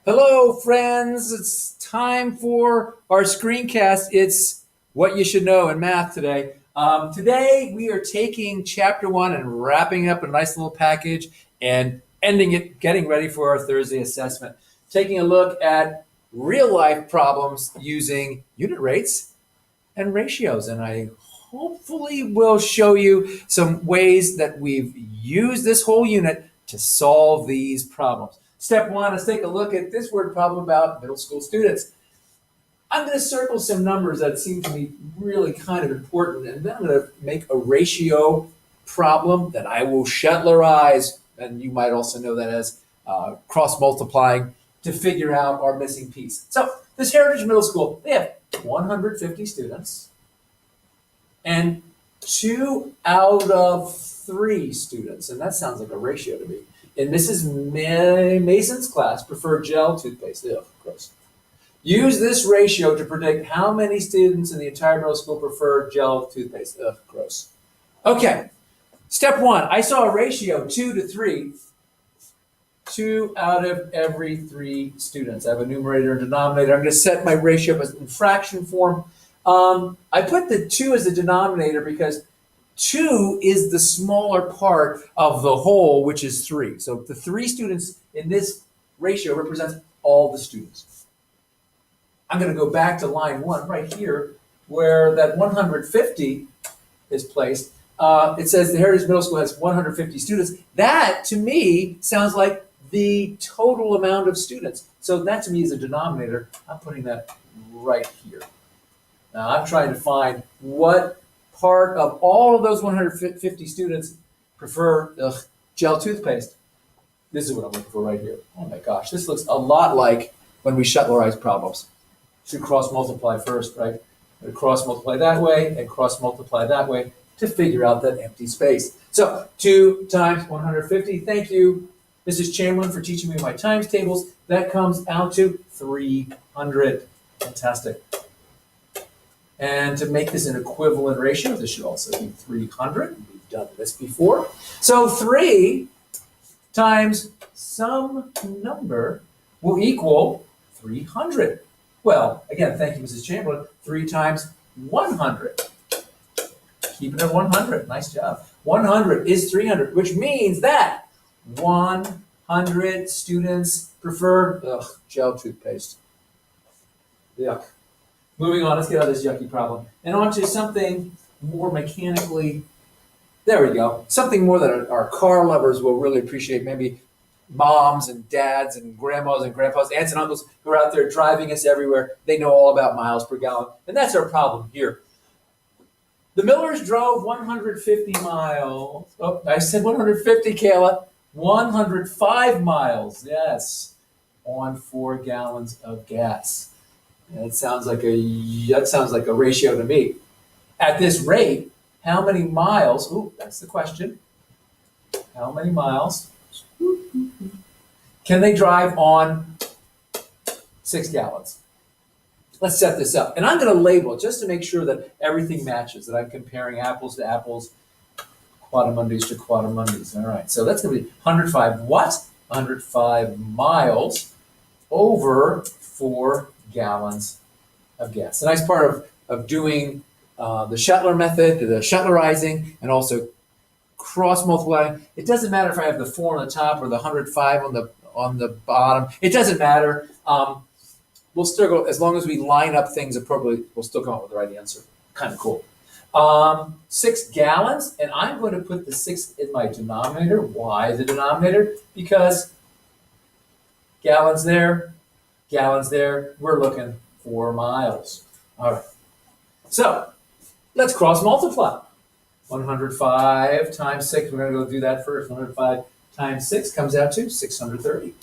Hello, friends. It's time for our screencast. It's what you should know in math today. Today, we are taking chapter one and wrapping up a nice little package and ending it, getting ready for our Thursday assessment. Taking a look at real life problems using unit rates and ratios. And I hopefully will show you some ways that we've used this whole unit to solve these problems. Step one, let's take a look at this word problem about middle school students. I'm going to circle some numbers that seem to me really kind of important, and then I'm going to make a ratio problem that I will Shettlerize, and you might also know that as cross multiplying to figure out our missing piece. So this Heritage Middle School, they have 150 students, and 2 out of 3 students, and that sounds like a ratio to me, in Mrs. Mason's class prefer gel toothpaste. Ugh, gross. Use this ratio to predict how many students in the entire middle school prefer gel toothpaste. Ugh, gross. Okay, step one, I saw a ratio 2 to 3. 2 out of every 3 students. I have a numerator and denominator. I'm going to set my ratio up as in fraction form. I put the 2 as the denominator because 2 is the smaller part of the whole, which is 3. So the 3 students in this ratio represents all the students. I'm going to go back to line 1 right here, where that 150 is placed. It says the Heritage Middle School has 150 students. That, to me, sounds like the total amount of students. So that, to me, is a denominator. I'm putting that right here. Now, I'm trying to find what part of all of those 150 students prefer gel toothpaste. This is what I'm looking for right here. Oh my gosh, this looks a lot like when we Shettlerize problems. Should cross multiply first, right? Cross multiply that way and cross multiply that way to figure out that empty space. So 2 times 150, thank you, Mrs. Chamberlain, for teaching me my times tables. That comes out to 300. Fantastic. And to make this an equivalent ratio, this should also be 300. We've done this before. So 3 times some number will equal 300. Well, again, thank you, Mrs. Chamberlain. 3 times 100. Keep it at 100. Nice job. 100 is 300, which means that 100 students prefer gel toothpaste. Yuck. Moving on, let's get out of this yucky problem. And on to something more mechanically, there we go. Something more that our car lovers will really appreciate. Maybe moms and dads and grandmas and grandpas, aunts and uncles who are out there driving us everywhere. They know all about miles per gallon. And that's our problem here. The Millers drove 150 miles. Oh, I said 150, Kayla. 105 miles, yes, on 4 gallons of gas. That sounds like a ratio to me. At this rate, how many miles? Ooh, that's the question. How many miles can they drive on 6 gallons? Let's set this up. And I'm going to label it just to make sure that everything matches, that I'm comparing apples to apples, quadrimundis to quadrimundis. All right, so that's going to be 105 what? 105 miles over 4 gallons of gas. The nice part of doing the Shetler method, the Shetlerizing, and also cross multiplying, it doesn't matter if I have the 4 on the top or the 105 on the bottom. It doesn't matter. We'll still go, as long as we line up things appropriately, we'll still come up with the right answer. Kind of cool. 6 gallons, and I'm going to put the 6 in my denominator. Why the denominator? Because gallons there, we're looking 4 miles. All right. So let's cross multiply. 105 times 6, we're going to go do that first. 105 times 6 comes out to 630.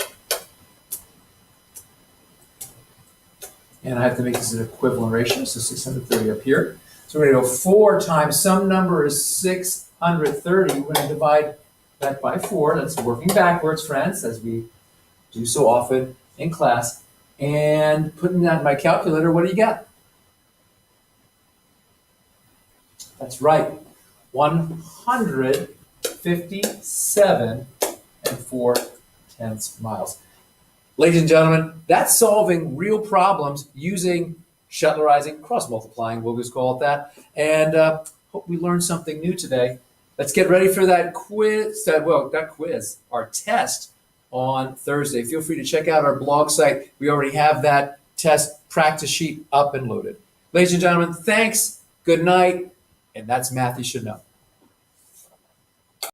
And I have to make this an equivalent ratio, so 630 up here. So we're going to go 4 times some number is 630. We're going to divide that by 4. That's working backwards, friends, as we do so often in class. And putting that in my calculator, what do you get? That's right, 157 and 4/10 miles. Ladies and gentlemen, that's solving real problems using Shetlerizing, cross-multiplying, we'll just call it that. And hope we learned something new today. Let's get ready for that quiz, our test on Thursday. Feel free to check out our blog site. We already have that test practice sheet up and loaded. Ladies and gentlemen, thanks, good night, and that's Math You Should Know.